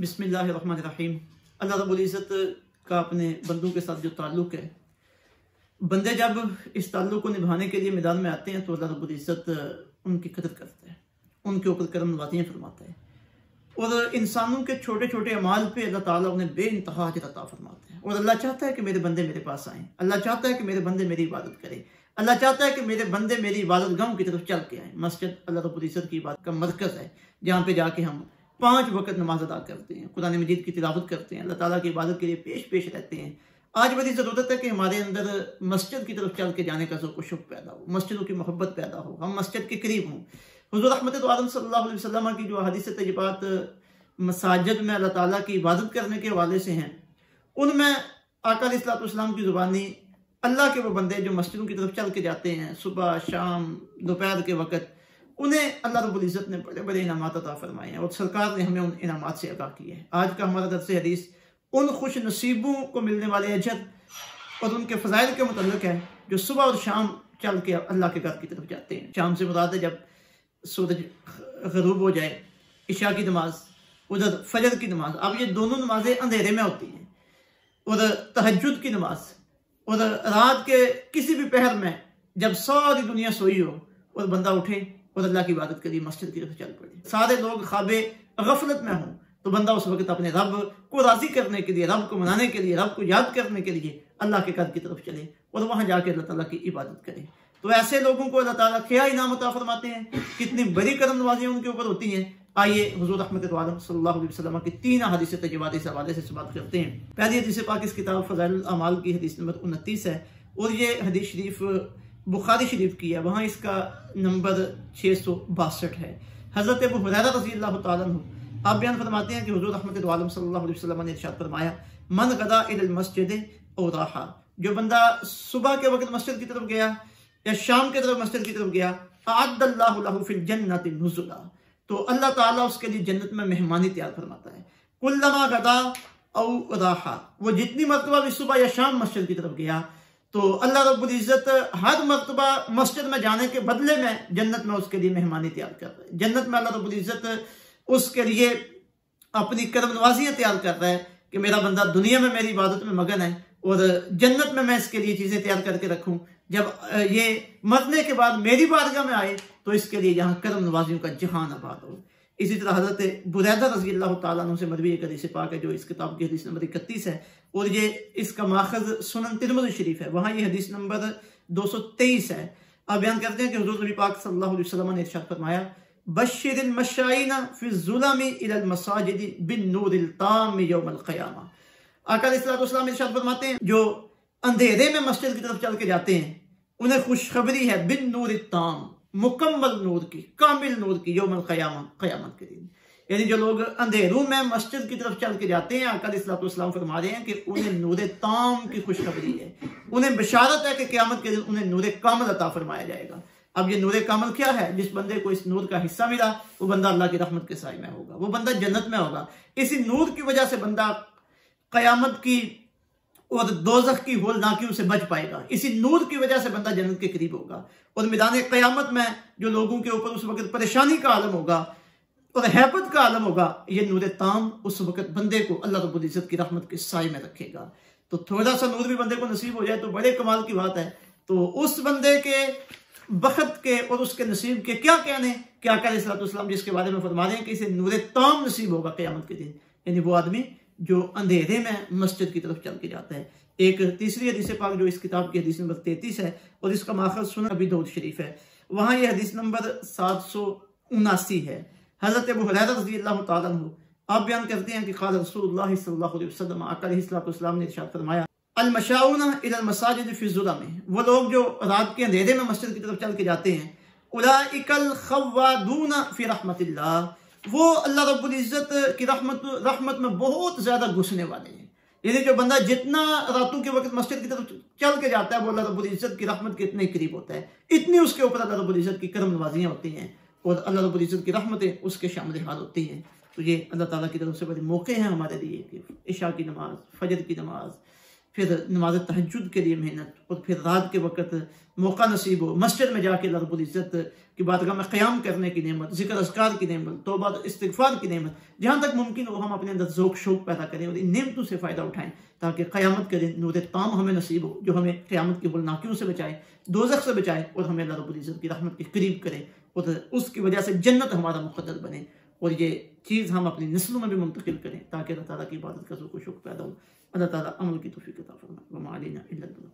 बिस्मिल्लाहिर्रहमानिर्रहीम। अल्लाह रब्बुल इज़्ज़त का अपने बंदों के साथ जो ताल्लुक़ है, बंदे जब इस ताल्लुक़ को निभाने के लिए मैदान में आते हैं तो अल्लाह रब्बुल इज़्ज़त उनकी कदर करता है, उनके ऊपर करम नवाज़ियाँ फरमाता है और इंसानों के छोटे छोटे अमाल पे अल्लाह ताला उन्हें बेइंतहा अजर अता फरमाते हैं। और अल्लाह चाहता है कि मेरे बंदे मेरे पास आएँ, अल्लाह चाहता है कि मेरे बंदे मेरी इबादत करें, अल्लाह चाहता है कि मेरे बंदे मेरी इबादत गाहों की तरफ चल के आएँ। मस्जिद अल्लाह रब्बुल इज़्ज़त की इबादत का मरकज़ है, जहाँ पे जाके हम 5 वक्त नमाज अदा करते हैं, कुरान मजीद की तिलावत करते हैं, अल्लाह ताला की इबादत के लिए पेश रहते हैं। आज बड़ी ज़रूरत है कि हमारे अंदर मस्जिद की तरफ चल के जाने का ज़ौक़ व शौक़ पैदा हो, मस्जिदों की मोहब्बत पैदा हो, हम मस्जिद के करीब हों। हुज़ूर रहमत दो आलम सल्लल्लाहु अलैहि वसल्लम की जो हदीस तय्यबात मसाजिद में अल्लाह ताला की इबादत करने के हवाले से हैं, उनमें आका अलैहिस्सलातु वस्सलाम की ज़ुबानी अल्लाह के वो बंदे जो मस्जिदों की तरफ चल के जाते हैं सुबह शाम दोपहर के वक़्त, उन्हें अल्लाह रब्बुल इज़्ज़त ने बड़े बड़े इनामात अता फरमाए हैं और सरकार ने हमें उन इनामात से आगाह किया है। आज का हमारा दर्स हदीस उन खुश नसीबों को मिलने वाले अजर और उनके फ़ज़ाइल के मुतल्लिक़ है जो सुबह और शाम चल के अल्लाह के घर की तरफ जाते हैं। शाम से मुराद है जब सूरज ग़रूब हो जाए, इशा की नमाज, उधर फजर की नमाज। अब ये दोनों नमाजें अंधेरे में होती हैं, और तहज्जुद की नमाज, और रात के किसी भी पहर में जब सारी दुनिया सोई हो और बंदा उठे और अल्लाह की इबादत के लिए मस्जिद की तरफ चल पड़े, सारे लोग ख्वाबे गफलत में हों, तो बंदा उस वक्त अपने रब को राज़ी करने के लिए, रब को मनाने के लिए, रब को याद करने के लिए अल्लाह के घर की तरफ चले और वहाँ जाके अल्लाह ताला की इबादत करे। तो ऐसे लोगों को अल्लाह ताला क्या इनाम अता फरमाते हैं, कितनी बड़ी करम नवाज़ियाँ उनके ऊपर होती हैं। आइए हुज़ूर रहमत दो आलम सल्लल्लाहु अलैहि वसल्लम की 3 हदीस तय्यबात इस हवाले से बात करते हैं। पहली हदीस पाक इस किताब फ़ज़ाइलुल अमाल की हदीस नंबर 29 है और ये हदीस शरीफ बुखारी शरीफ की है, वहाँ इसका नंबर 662 है। हज़रत अबू हुरैरा रज़ियल्लाहु ताला अन्हु आप बयान फरमाते हैं कि हुज़ूर रहमत दो आलम सल्लल्लाहु अलैहि वसल्लम ने इरशाद फरमाया, मन गदा इलल मस्जिद औ राहा, जो बंदा सुबह के वक्त मस्जिद की तरफ गया या शाम के तरफ मस्जिद की तरफ गया, अअद्दल्लाहु लहु फिल जन्नति नुज़ुला, तो अल्लाह ताला उसके लिए जन्नत में मेहमानी तैयार फरमाता है। कुल्लमा गदा औ राहा, वो जितनी मरतबा भी सुबह या शाम मस्जिद की तरफ गया तो अल्लाह रब्बुल इज़्ज़त हर मरतबा मस्जिद में जाने के बदले में जन्नत में उसके लिए मेहमानी तैयार कर रहा है। जन्नत में अल्लाह रब्बुल इज़्ज़त उसके लिए अपनी करम नवाज़ियाँ तैयार कर रहा है कि मेरा बंदा दुनिया में मेरी इबादत में मगन है और जन्नत में मैं इसके लिए चीज़ें तैयार करके रखूँ, जब ये मरने के बाद मेरी बारगाह में आए तो इसके लिए यहाँ करम नवाजियों का जहान आबाद हो। इसी तरह हज़रत बुरैदा रज़ियल्लाहु ताला अन्हु से मरवी एक हदीस पाक है जो इस किताब की हदीस नंबर 31 है और ये इसका माखज़ सुनन तिरमिज़ी शरीफ है, वहाँ ये हदीस नंबर 223 है। अब बयान करते हैं कि हुज़ूर नबी पाक सल्लल्लाहु अलैहि वसल्लम ने इरशाद फरमाया, बश्शिरिल मशाईना फ़िज़्ज़ुलमी इलल मसाजिदि बिन्नूरिल ताम्मि यौमल क़ियामा। आका अलैहिस्सलातु वस्सलाम इरशाद फरमाते हैं, जो अंधेरे में मस्जिद की तरफ चल के जाते हैं उन्हें खुशखबरी है बिन्नूरित ताम, मुकम्मल नूर की, कामिल नूर की, यौमल क़यामा, क़यामत के दिन। यानी जो लोग अंधेरों में मस्जिद की तरफ चल के जाते हैं, आका अलैहिस्सलातु वस्सलाम फरमा रहे हैं कि उन्हें नूरे ताम की खुशखबरी है, उन्हें बशारत है कि क़यामत के दिन उन्हें नूरे कामिल अता फरमाया जाएगा। अब ये नूरे कामिल क्या है? जिस बंदे को इस नूर का हिस्सा मिला वो बंदा अल्लाह की रहमत के साए में होगा, वो बंदा जन्नत में होगा। इसी नूर की वजह से बंदा क़यामत की और दोज़ख की होलनाकियों से बच पाएगा, इसी नूर की वजह से बंदा जन्नत के करीब होगा। और मैदान क़यामत में जो लोगों के ऊपर उस वक्त परेशानी का आलम होगा और हैबत का आलम होगा, ये नूर ताम उस वक्त बंदे को अल्लाह रब्बुल इज़्ज़त की रहमत के साए में रखेगा। तो थोड़ा सा नूर भी बंदे को नसीब हो जाए तो बड़े कमाल की बात है। तो उस बंदे के बख़त के और उसके नसीब के क्या कहने, क्या आका अलैहिस्सलातु वस्सलाम जिसके बारे में फरमा रहे हैं कि इसे नूर ताम नसीब होगा क़यामत के दिन, यानी वो आदमी जो अंधेरे में मस्जिद की तरफ चल के जाता है। एक तीसरी हदीस पाक जो इस किताब की हदीस नंबर 33 है और इसका माखज़ सुनन अबी दाऊद शरीफ है, वहाँ ये हदीस नंबर 779 है। हज़रत अबू हुरैरा रज़ियल्लाहु ताला अन्हु आप बयान करते हैं कि क़ाल रसूलुल्लाह सल्लल्लाहु अलैहि वसल्लम, आका अलैहिस्सलातु वस्सलाम ने इरशाद फरमाया, अल मशाऊना इलल मसाजिद फ़िज़्ज़ुलमी, वो लोग जो रात के अंधेरे में मस्जिद की तरफ चल के जाते हैं, उलाइकल ख़व्वादूना फ़ी रहमतिल्लाह, वो अल्लाह रब्बुल इज़्ज़त की रहमत में बहुत ज़्यादा घुसने वाले हैं। यानी जो बंदा जितना रातों के वक्त मस्जिद की तरफ चल के जाता है वो अल्लाह रब्बुल इज़्ज़त की रहमत के इतने करीब होता है, इतनी उसके ऊपर अल्लाह रब्बुल इज़्ज़त की करम नवाजियाँ होती हैं और अल्लाह रब्बुल इज़्ज़त की रहमतें उसके शामिल हाल होती हैं। तो ये अल्लाह ताला की तरफ से बड़े मौके हैं हमारे लिए कि इशा की नमाज, फजर की नमाज, फिर नमाज तहज्जुद के लिए मेहनत, और फिर रात के वक्त मौका नसीब हो मस्जिद में जाके अल्लाह रब्बुल इज़्ज़त की बारगाह में क़याम करने की नेमत, ज़िक्र अस्कार की नेमत, तौबा इस्तिग़फ़ार की नेमत, जहाँ तक मुमकिन हो हम अपने अंदर ज़ौक़ शौक़ पैदा करें और इन नेमतों से फ़ायदा उठाएं, ताकि क़यामत के दिन नूर ताम हमें नसीब हो, जो हमें क़यामत की बुलनाकियों से बचाए, दोज़ख से बचाए, और हमें अल्लाह रब्बुल इज़्ज़त की रहमत के करीब करे, और उसकी वजह से जन्नत हमारा मुक़द्दर बने। और ये चीज़ हम अपनी नस्लों में भी मुंतकिल करें, ताकि अल्लाह ताला की इबादत का ज़ौक़ शौक़ पैदा हो। अल्लाह ताला अमल की तौफ़ीक़ अता फ़रमाए। व मा अलैना इल्लल बलाग।